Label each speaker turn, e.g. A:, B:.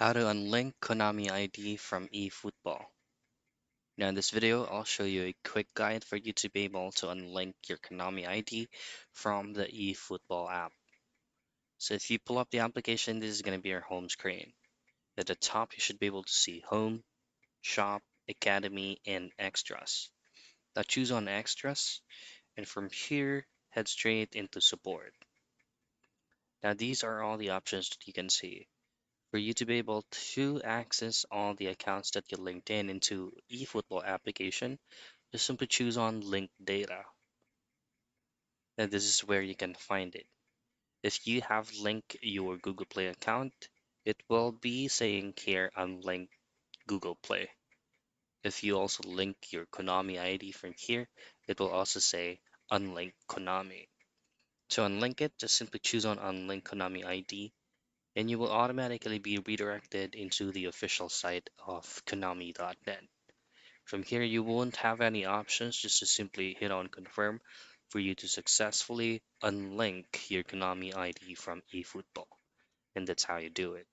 A: How to unlink Konami ID from eFootball. Now in this video, I'll show you a quick guide for you to be able to unlink your Konami ID from the eFootball app. So if you pull up the application, this is going to be your home screen. At the top, you should be able to see Home, Shop, Academy, and Extras. Now choose on Extras, and from here, head straight into Support. Now these are all the options that you can see. For you to be able to access all the accounts that you linked in into eFootball application, just simply choose on link data. And this is where you can find it. If you have linked your Google Play account, it will be saying here unlink Google Play. If you also link your Konami ID from here, it will also say unlink Konami. To unlink it, just simply choose on unlink Konami ID and you will automatically be redirected into the official site of Konami.net. From here, you won't have any options, just to simply hit on confirm for you to successfully unlink your Konami ID from eFootball. And that's how you do it.